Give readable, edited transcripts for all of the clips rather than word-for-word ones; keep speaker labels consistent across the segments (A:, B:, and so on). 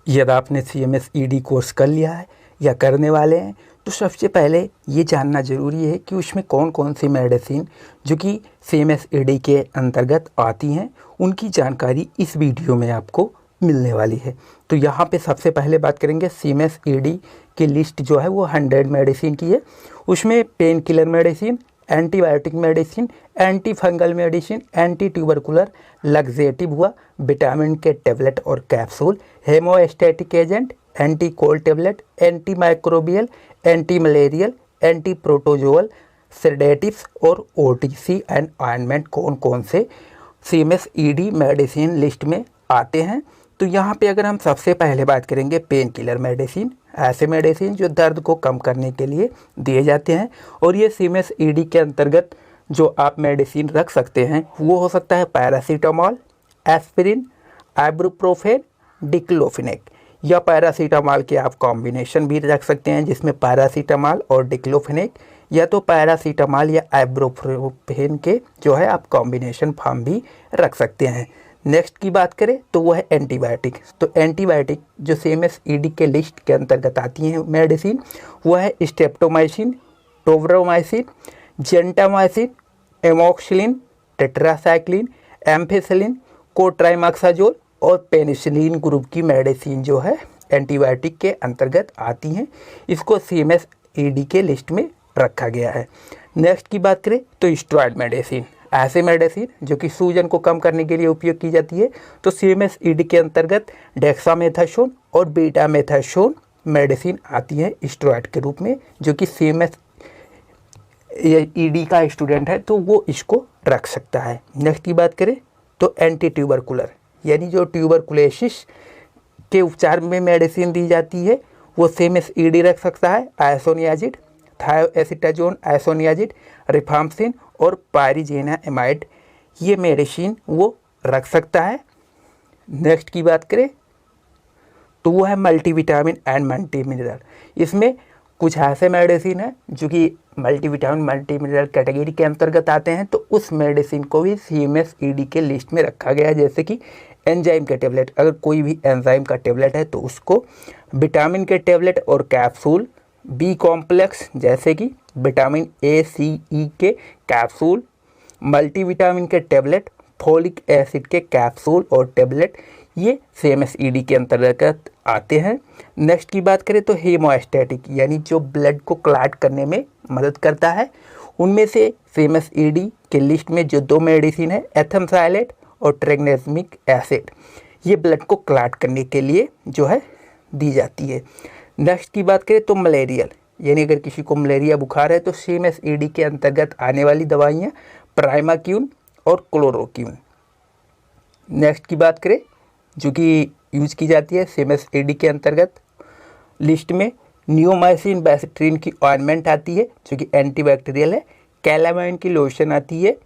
A: यदि आपने CMS-ED course कर लिया है या करने वाले हैं तो सबसे पहले ये जानना ज़रूरी है कि उसमें कौन कौन सी मेडिसिन जो कि CMS-ED के अंतर्गत आती हैं उनकी जानकारी इस वीडियो में आपको मिलने वाली है। तो यहाँ पे सबसे पहले बात करेंगे CMS-ED की लिस्ट जो है वो 100 मेडिसिन की है। उसमें pain killer medicine, antibiotic medicine, anti fungal medicine, anti tubercular, laxative हुआ, विटामिन के टेबलेट और capsule, haemostatic agent, anti cold tablet, anti microbial, anti malarial, anti protozoal, sedatives और OTC एंड ऑइंटमेंट कौन कौन से CMS-ED मेडिसिन लिस्ट में आते हैं। तो यहाँ पे अगर हम सबसे पहले बात करेंगे पेन किलर मेडिसिन, ऐसे मेडिसिन जो दर्द को कम करने के लिए दिए जाते हैं और ये CMS-ED के अंतर्गत जो आप मेडिसिन रख सकते हैं वो हो सकता है पैरासीटामॉल, एस्पिरिन, आइबुप्रोफेन, डिक्लोफेनेक या पैरासीटामॉल के आप कॉम्बिनेशन भी रख सकते हैं जिसमें पैरासीटामॉल और डिक्लोफेनेक या तो पैरासीटामॉल या आइबुप्रोफेन के जो है आप कॉम्बिनेशन फॉर्म भी रख सकते हैं। नेक्स्ट की बात करें तो वो है एंटीबायोटिक। तो एंटीबायोटिक जो CMS-ED के लिस्ट के अंतर्गत आती हैं मेडिसिन वो है streptomycin, tobramycin, gentamicin, amoxicillin, tetracycline, ampicillin, cotrimoxazole और पेनिसिलिन ग्रुप की मेडिसिन जो है एंटीबायोटिक के अंतर्गत आती हैं। इसको CMS-ED के लिस्ट में रखा गया है। नेक्स्ट की बात करें तो स्टेरॉइड मेडिसिन, ऐसे मेडिसिन जो कि सूजन को कम करने के लिए उपयोग की जाती है। तो CMS-ED के अंतर्गत डेक्सामेथासोन और बीटामेथासोन मेडिसिन आती है स्टेरॉइड के रूप में, जो कि CMS-ED का स्टूडेंट है तो वो इसको रख सकता है। नेक्स्ट की बात करें तो एंटी ट्यूबरकुलर यानी जो ट्यूबरकुलोसिस के उपचार में मेडिसिन दी जाती है वो CMS-ED रख सकता है। आइसोनियाजिड, थायोएसिटाजोन आइसोनियाजिड, रिफाम्पिसिन और पायरिजेनामाइड ये मेडिसिन वो रख सकता है। नेक्स्ट की बात करें तो वो है मल्टीविटामिन एंड मल्टी मिनरल। इसमें कुछ ऐसे मेडिसिन है जो कि मल्टीविटामिन मल्टी मिनरल कैटेगरी के अंतर्गत आते हैं तो उस मेडिसिन को भी CMS-ED के लिस्ट में रखा गया है। जैसे कि एंजाइम के टेबलेट, अगर कोई भी एंजाइम का टेबलेट है तो उसको, विटामिन के टेबलेट और कैप्सूल, B कॉम्प्लेक्स जैसे कि विटामिन A, C, E के कैप्सूल, मल्टीविटामिन के टेबलेट, फोलिक एसिड के कैप्सूल और टेबलेट ये CMS-ED के अंतर्गत आते हैं। नेक्स्ट की बात करें तो हेमोस्टैटिक यानी जो ब्लड को क्लॉट करने में मदद करता है, उनमें से CMS-ED के लिस्ट में जो दो मेडिसिन है एथमसाइलेट और ट्रेग्नेस्मिक एसिड, ये ब्लड को क्लॉट करने के लिए जो है दी जाती है। नेक्स्ट की बात करें तो मलेरियल यानी अगर किसी को मलेरिया बुखार है तो CMS-ED के अंतर्गत आने वाली दवाइयाँ प्राइमाक्यून और क्लोरोक्यून। नेक्स्ट की बात करें जो कि यूज की जाती है CMS-ED के अंतर्गत लिस्ट में नियोमाइसिन बेसिट्रिन की ऑइंटमेंट आती है जो कि एंटीबैक्टीरियल है, कैलामाइन की लोशन आती है,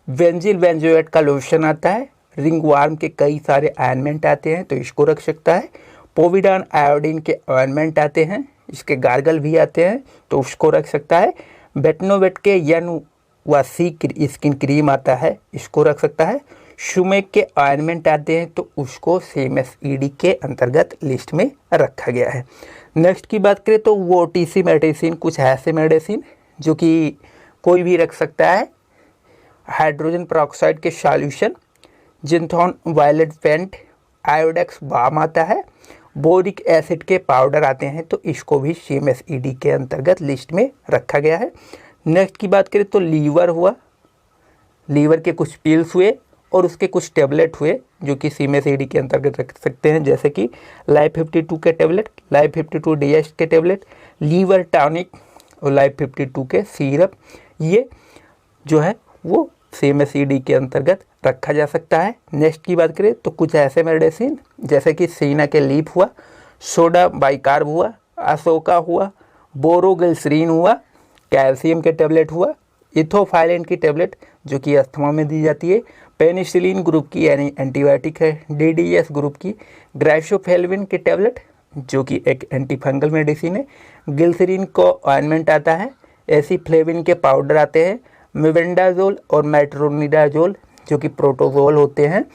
A: बेंजिल बेंजोएट का लोशन आता है, रिंगवार्म के कई सारे ऑइंटमेंट आते हैं तो इसको रख सकता है, पोविडान आयोडीन के ऑइंटमेंट आते हैं, इसके गार्गल भी आते हैं तो उसको रख सकता है, बेटनोवेट के NYC स्किन क्रीम आता है इसको रख सकता है, शुमेक के ऑइंटमेंट आते हैं तो उसको CMS-ED के अंतर्गत लिस्ट में रखा गया है। नेक्स्ट की बात करें तो वो OTC मेडिसिन, कुछ ऐसे मेडिसिन जो कि कोई भी रख सकता है। हाइड्रोजन पेरोक्साइड के solution, gentian violet paint, Iodex balm आता है, बोरिक एसिड के पाउडर आते हैं तो इसको भी CMS-ED के अंतर्गत लिस्ट में रखा गया है। नेक्स्ट की बात करें तो लीवर हुआ, लीवर के कुछ पिल्स हुए और उसके कुछ टेबलेट हुए जो कि CMS-ED के अंतर्गत रख सकते हैं, जैसे कि लाइफ 52 के टेबलेट, लाइफ 52 DS के टेबलेट, लीवर टॉनिक और लाइफ 52 के सिरप, ये जो है वो CMS-ED के अंतर्गत रखा जा सकता है। नेक्स्ट की बात करें तो कुछ ऐसे मेडिसिन जैसे कि सीना के लीफ हुआ, सोडा बाइकार्ब हुआ, अशोका हुआ, बोरोग्लिसरीन हुआ, कैल्शियम के टेबलेट हुआ, इथोफाइलिन की टेबलेट जो कि अस्थमा में दी जाती है, पेनिसिलिन ग्रुप की यानी एंटीबायोटिक है, DDS ग्रुप की, ग्राइसोफेल्विन की टेबलेट जो कि एक एंटीफंगल मेडिसिन है, ग्लिसरीन को ऑइंटमेंट आता है, एसिफ्लेविन के पाउडर आते हैं, मेबेंडाजोल और मेट्रोनिडाजोल जो कि प्रोटोजोल होते हैं,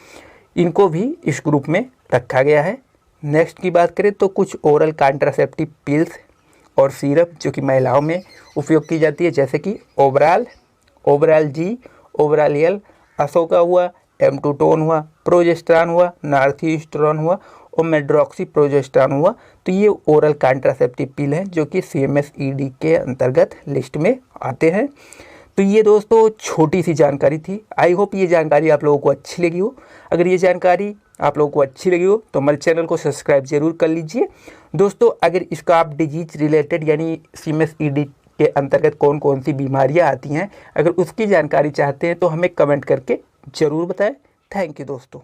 A: इनको भी इस ग्रुप में रखा गया है। नेक्स्ट की बात करें तो कुछ ओरल कॉन्ट्रासेप्टिव पिल्स और सिरप जो कि महिलाओं में उपयोग की जाती है, जैसे कि ओबराल, ओबराल जी, ओबराल एल, अशोका हुआ, एम्टूटोन हुआ, प्रोजेस्टेरॉन हुआ, नार्थिस्टेरॉन हुआ और मेड्रॉक्सी प्रोजेस्टेरॉन हुआ। तो ये ओरल कॉन्ट्रासेप्टिव पिल हैं जो कि CMSED के अंतर्गत लिस्ट में आते हैं। तो ये दोस्तों छोटी सी जानकारी थी। आई होप ये जानकारी आप लोगों को अच्छी लगी हो। अगर ये जानकारी आप लोगों को अच्छी लगी हो तो हमारे चैनल को सब्सक्राइब जरूर कर लीजिए। दोस्तों अगर इसका आप डिजीज रिलेटेड यानी CMSED के अंतर्गत कौन कौन सी बीमारियां आती हैं, अगर उसकी जानकारी चाहते हैं तो हमें कमेंट करके ज़रूर बताएं। थैंक यू दोस्तों।